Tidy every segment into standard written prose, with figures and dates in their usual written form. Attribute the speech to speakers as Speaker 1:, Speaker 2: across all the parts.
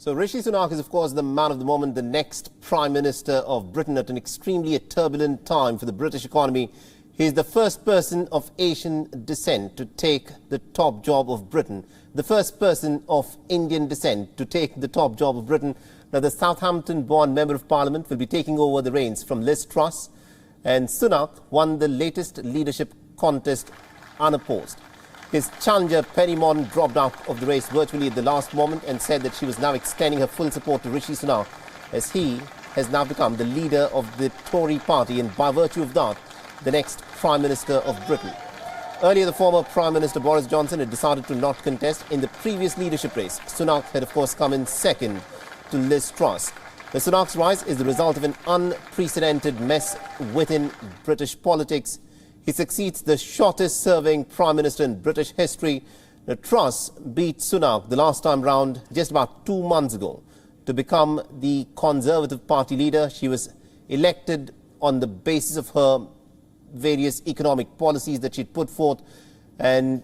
Speaker 1: So Rishi Sunak is, of course, the man of the moment, the next Prime Minister of Britain at an extremely turbulent time for the British economy. He is the first person of Asian descent to take the top job of Britain, the first person of Indian descent to take the top job of Britain. Now, the Southampton-born Member of Parliament will be taking over the reins from Liz Truss, and Sunak won the latest leadership contest unopposed. His challenger, Penny Mordaunt, dropped out of the race virtually at the last moment and said that she was now extending her full support to Rishi Sunak, as he has now become the leader of the Tory party and, by virtue of that, the next Prime Minister of Britain. Earlier, the former Prime Minister Boris Johnson had decided to not contest in the previous leadership race. Sunak had, of course, come in second to Liz Truss. The Sunak's rise is the result of an unprecedented mess within British politics. He succeeds the shortest-serving Prime Minister in British history. Now, Truss beat Sunak the last time round just about 2 months ago to become the Conservative Party leader. She was elected on the basis of her various economic policies that she'd put forth, and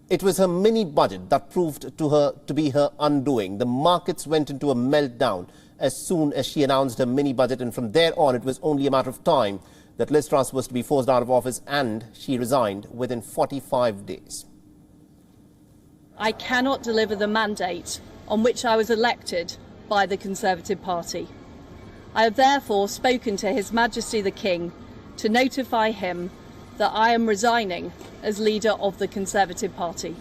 Speaker 1: it was her mini-budget that proved to be her undoing. The markets went into a meltdown as soon as she announced her mini-budget, and from there on it was only a matter of time that Liz Truss was to be forced out of office, and she resigned within 45 days.
Speaker 2: I cannot deliver the mandate on which I was elected by the Conservative Party. I have therefore spoken to His Majesty the King to notify him that I am resigning as leader of the Conservative Party.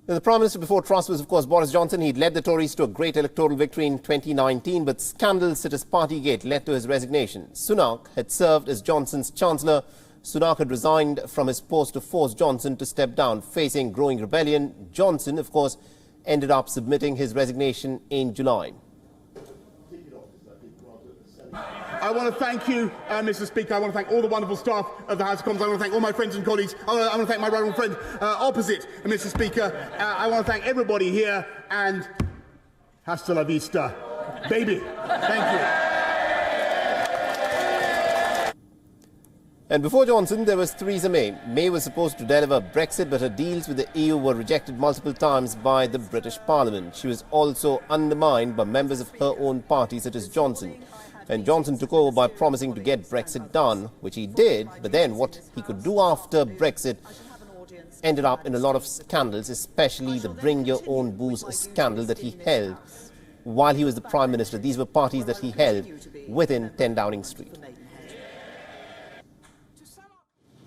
Speaker 1: The Prime Minister before Truss was, of course, Boris Johnson. He'd led the Tories to a great electoral victory in 2019, but scandals such as Partygate led to his resignation. Sunak had served as Johnson's Chancellor. Sunak had resigned from his post to force Johnson to step down, facing growing rebellion. Johnson, of course, ended up submitting his resignation in July.
Speaker 3: I want to thank you, Mr. Speaker. I want to thank all the wonderful staff of the House of Commons. I want to thank all my friends and colleagues. I want to thank my rival friend opposite, Mr. Speaker. I want to thank everybody here, and hasta la vista, baby. Thank you.
Speaker 1: And before Johnson, there was Theresa May. May was supposed to deliver Brexit, but her deals with the EU were rejected multiple times by the British Parliament. She was also undermined by members of her own party, such as Johnson. And Johnson took over by promising to get Brexit done, which he did, but then what he could do after Brexit ended up in a lot of scandals, especially the Bring Your Own Booze scandal that he held while he was the Prime Minister. These were parties that he held within 10 Downing Street.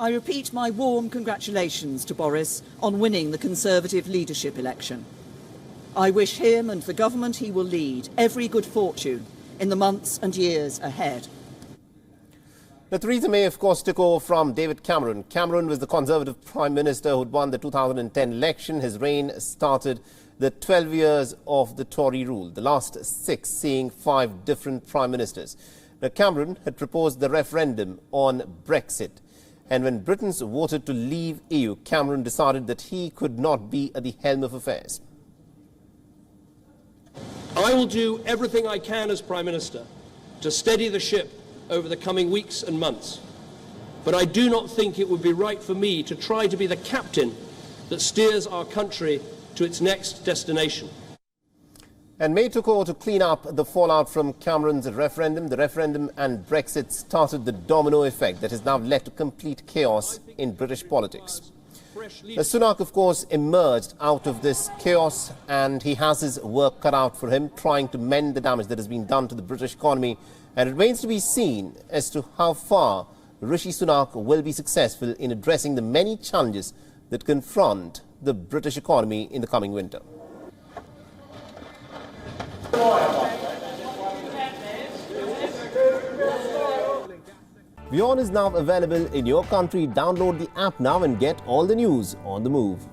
Speaker 4: I repeat my warm congratulations to Boris on winning the Conservative leadership election. I wish him and the government he will lead every good fortune in the months and years ahead.
Speaker 1: Now, Theresa May, of course, took over from David Cameron. Cameron was the Conservative Prime Minister who'd won the 2010 election. His reign started the 12 years of the Tory rule, the last 6 seeing 5 different Prime Ministers. Now, Cameron had proposed the referendum on Brexit. And when Britons voted to leave EU, Cameron decided that he could not be at the helm of affairs.
Speaker 5: I will do everything I can as Prime Minister to steady the ship over the coming weeks and months. But I do not think it would be right for me to try to be the captain that steers our country to its next destination.
Speaker 1: And May took over to clean up the fallout from Cameron's referendum. The referendum and Brexit started the domino effect that has now led to complete chaos in British politics. Now, Sunak, of course, emerged out of this chaos, and he has his work cut out for him, trying to mend the damage that has been done to the British economy. And it remains to be seen as to how far Rishi Sunak will be successful in addressing the many challenges that confront the British economy in the coming winter. WION is now available in your country. Download the app now and get all the news on the move.